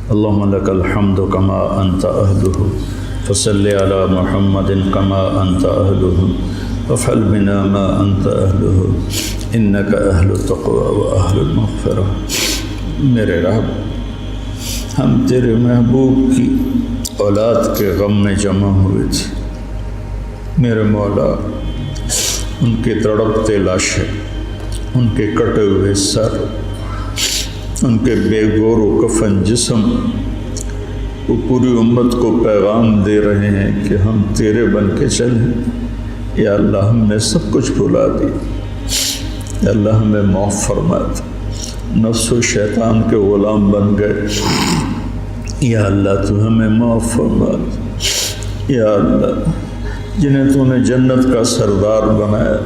اللهم لك الحمد كما أنت أهله فصل على محمد كما أنت أهله وافعل بنا ما أنت أهله إنك أهل التقوى وأهل المغفرة۔ میرے رب، ہم تیرے محبوب کی اولاد کے غم میں جمع ہوئے تھے۔ میرے مولا، ان کے تڑپتے لاشیں، ان کے کٹے ہوئے سر، ان کے بے گور و کفن جسم، وہ پوری امت کو پیغام دے رہے ہیں کہ ہم تیرے بن کے چلیں۔ یا اللہ، ہم نے سب کچھ بھلا دی۔ یا اللہ، ہمیں معاف فرما دے، نفس و شیطان کے غلام بن گئے۔ یا اللہ، تو ہمیں معاف فرما دے۔ یا اللہ، جنہیں تو نے جنت کا سردار بنایا،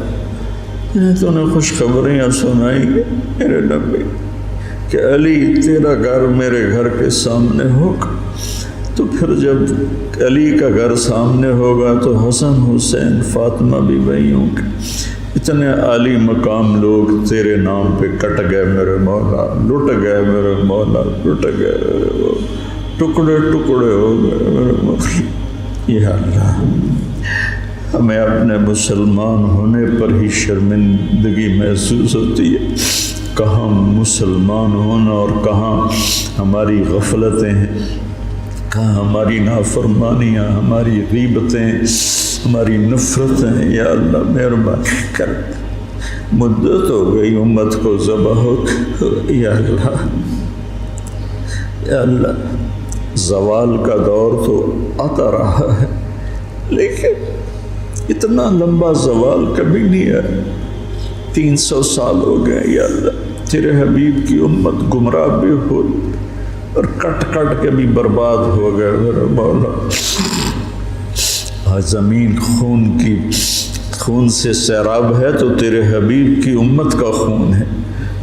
جنہیں تو نے خوشخبریاں سنائی میرے نبی کہ علی تیرا گھر میرے گھر کے سامنے ہوگا، تو پھر جب علی کا گھر سامنے ہوگا تو حسن حسین فاطمہ بھی وہی ہوں گے۔ اتنے عالی مقام لوگ تیرے نام پہ کٹ گئے میرے مولا، لٹ گئے میرے مولا، لٹ گئے میرے مولا، ٹکڑے ٹکڑے ہو گئے میرے مولا۔ یا اللہ، ہمیں اپنے مسلمان ہونے پر ہی شرمندگی محسوس ہوتی ہے۔ کہاں مسلمان ہونا اور کہاں ہماری غفلتیں ہیں، کہاں ہماری نافرمانیاں، ہماری غیبتیں، ہماری نفرتیں۔ یا اللہ مہربانی کر، مدت ہو گئی امت کو ذبح ہو۔ یا اللہ، یا اللہ، زوال کا دور تو آتا رہا ہے، لیکن اتنا لمبا زوال کبھی نہیں ہے۔ 300 سال ہو گئے۔ یا اللہ، تیرے حبیب کی امت گمراہ بھی ہو اور کٹ کٹ کے بھی برباد ہو گئے میرے مولا۔ آج زمین خون سے سیراب ہے تو تیرے حبیب کی امت کا خون ہے۔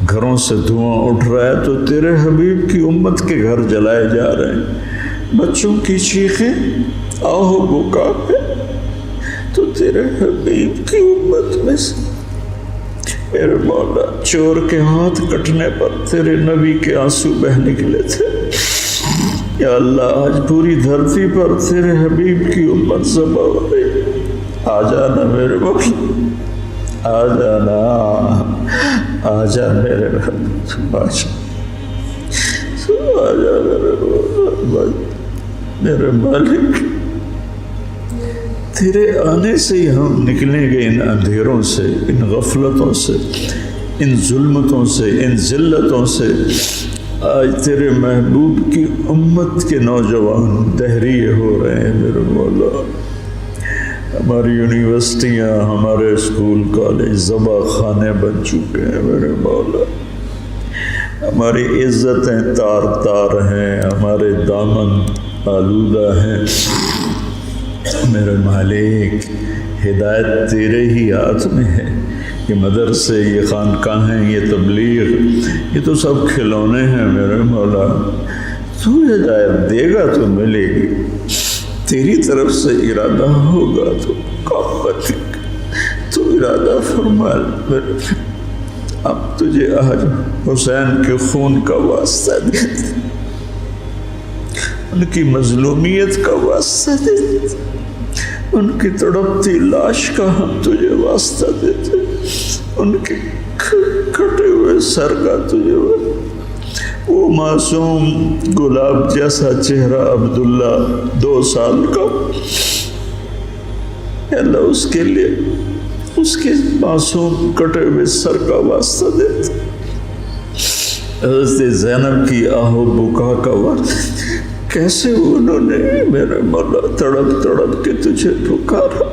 گھروں سے دھواں اٹھ رہا ہے تو تیرے حبیب کی امت کے گھر جلائے جا رہے ہیں۔ بچوں کی چیخیں آہو بکا ہے تو تیرے حبیب کی امت میں سے میرے مولا، چور کے ہاتھ کٹنے پر تیرے نبی کے آنسو بہ نکلے تھے۔ یا اللہ، آج پوری دھرتی پر تیرے حبیب کی امت ذبح ہو گئی۔ آ جانا میرے مولا، آ جانا، آ جا میرے رب، آ جا میرے مولا، میرے مالک۔ تیرے آنے سے ہی ہم نکلیں گے ان اندھیروں سے، ان غفلتوں سے، ان ظلمتوں سے، ان ذلتوں سے۔ آج تیرے محبوب کی امت کے نوجوان دہریے ہو رہے ہیں میرے مولا۔ ہماری یونیورسٹیاں، ہمارے اسکول کالج ذبح خانے بن چکے ہیں میرے مولا۔ ہماری عزتیں تار تار ہیں، ہمارے دامن آلودہ ہیں میرے مالک۔ ہدایت تیرے ہی ہاتھ میں ہے۔ یہ مدرسے، یہ خانقاہیں، یہ تبلیغ، یہ تو سب کھلونے ہیں میرے مولا۔ تو ہدایت دے گا تو ملے گی، تیری طرف سے ارادہ ہوگا تو قوت، تو ارادہ فرما میرے۔ اب تجھے آج حسین کے خون کا واسطہ دیتے، ان کی مظلومیت کا واسطہ دیتے، ان کی تڑپتی لاش کا ہم تجھے واسطہ دیتے، ان کے کٹے ہوئے سر کا تجھے۔ وہ معصوم گلاب جیسا چہرہ عبداللہ 2 سال کا، اللہ اس کے لیے، اس کے معصوم کٹے ہوئے سر کا واسطہ دیتے۔ حضرت زینب کی آہو بکا کا واسطہ، کیسے انہوں نے میرے مولا تڑپ تڑپ کے تجھے پکارا۔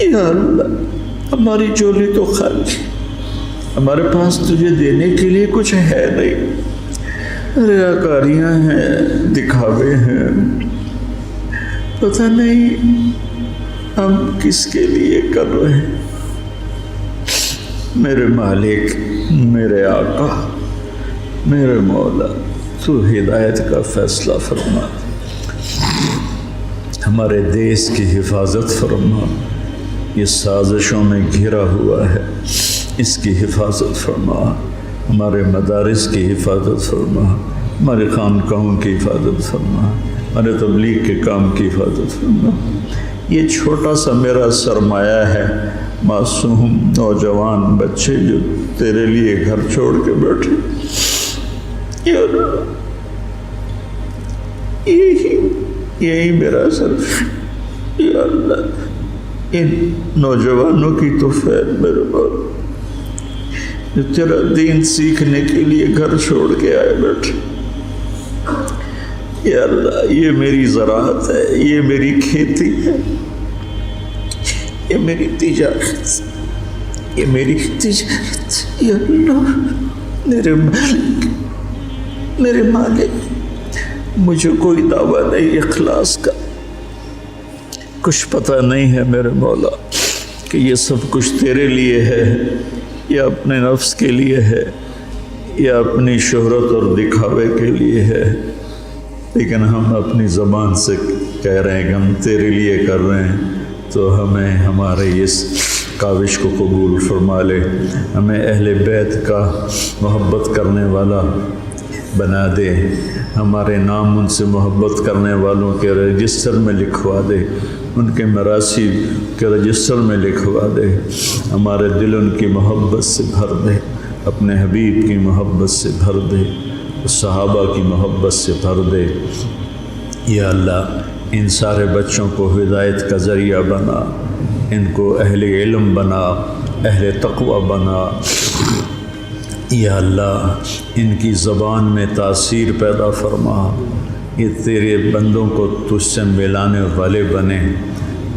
یا اللہ، ہماری جولی تو خالی، ہمارے پاس تجھے دینے کے لیے کچھ ہے نہیں۔ ریاکاریاں ہیں، دکھاوے ہیں، پتہ نہیں ہم کس کے لیے کر رہے ہیں۔ میرے مالک، میرے آقا، میرے مولا، تو ہدایت کا فیصلہ فرما، ہمارے دیس کی حفاظت فرما۔ یہ سازشوں میں گھرا ہوا ہے، اس کی حفاظت فرما۔ ہمارے مدارس کی حفاظت فرما، ہمارے خانقاہوں کی حفاظت فرما، ہمارے تبلیغ کے کام کی حفاظت فرما۔ یہ چھوٹا سا میرا سرمایہ ہے، معصوم نوجوان بچے جو تیرے لیے گھر چھوڑ کے بیٹھے، یا اللہ یہی میرا سر، یا اللہ ان نوجوانوں کی تو خیر میرے مولا جو تیرا دین سیکھنے کے لیے گھر چھوڑ کے آئے بیٹھے۔ یا اللہ یہ میری زراعت ہے، یہ میری کھیتی ہے، یہ میری تجارت، یہ میری تجارت، یا اللہ میرے مالک، مجھے کوئی دعویٰ نہیں اخلاص کا، کچھ پتہ نہیں ہے میرے مولا کہ یہ سب کچھ تیرے لیے ہے یا اپنے نفس کے لیے ہے یا اپنی شہرت اور دکھاوے کے لیے ہے، لیکن ہم اپنی زبان سے کہہ رہے ہیں کہ ہم تیرے لیے کر رہے ہیں، تو ہمیں ہمارے اس کاوش کو قبول فرما لے، ہمیں اہل بیت کا محبت کرنے والا بنا دے، ہمارے نام ان سے محبت کرنے والوں کے رجسٹر میں لکھوا دے، ان کے مراثی کے رجسٹر میں لکھوا دے، ہمارے دل ان کی محبت سے بھر دے، اپنے حبیب کی محبت سے بھر دے، صحابہ کی محبت سے بھر دے۔ یا اللہ ان سارے بچوں کو ہدایت کا ذریعہ بنا، ان کو اہل علم بنا، اہل تقوی بنا۔ یا اللہ ان کی زبان میں تاثیر پیدا فرما، یہ تیرے بندوں کو تجھ سے ملانے والے بنے،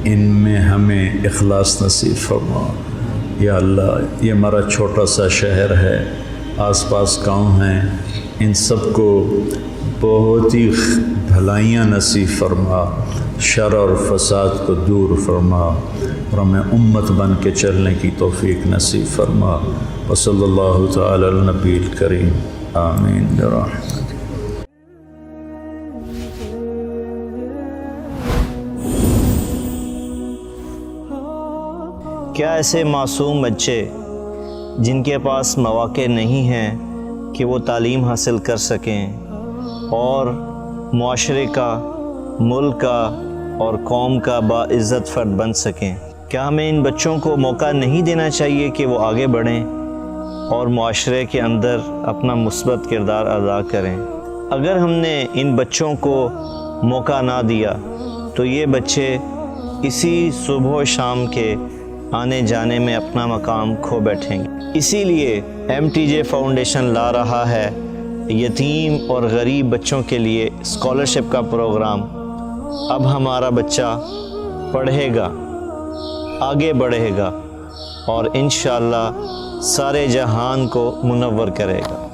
ان میں ہمیں اخلاص نصیب فرما۔ یا اللہ یہ ہمارا چھوٹا سا شہر ہے، آس پاس گاؤں ہیں، ان سب کو بہت ہی بھلائیاں نصیب فرما، شر اور فساد کو دور فرما، اور ہمیں امت بن کے چلنے کی توفیق نصیب فرما۔ وصلی اللہ تعالی علی النبی الکریم، آمین برحمتک۔ کیا ایسے معصوم بچے جن کے پاس مواقع نہیں ہیں کہ وہ تعلیم حاصل کر سکیں اور معاشرے کا، ملک کا اور قوم کا باعزت فرد بن سکیں، کیا ہمیں ان بچوں کو موقع نہیں دینا چاہیے کہ وہ آگے بڑھیں اور معاشرے کے اندر اپنا مثبت کردار ادا کریں؟ اگر ہم نے ان بچوں کو موقع نہ دیا تو یہ بچے اسی صبح و شام کے آنے جانے میں اپنا مقام کھو بیٹھیں گے۔ اسی لیے MTJ فاؤنڈیشن لا رہا ہے یتیم اور غریب بچوں کے لیے اسکالرشپ کا پروگرام۔ اب ہمارا بچہ پڑھے گا، آگے بڑھے گا اور انشاءاللہ سارے جہان کو منور کرے گا۔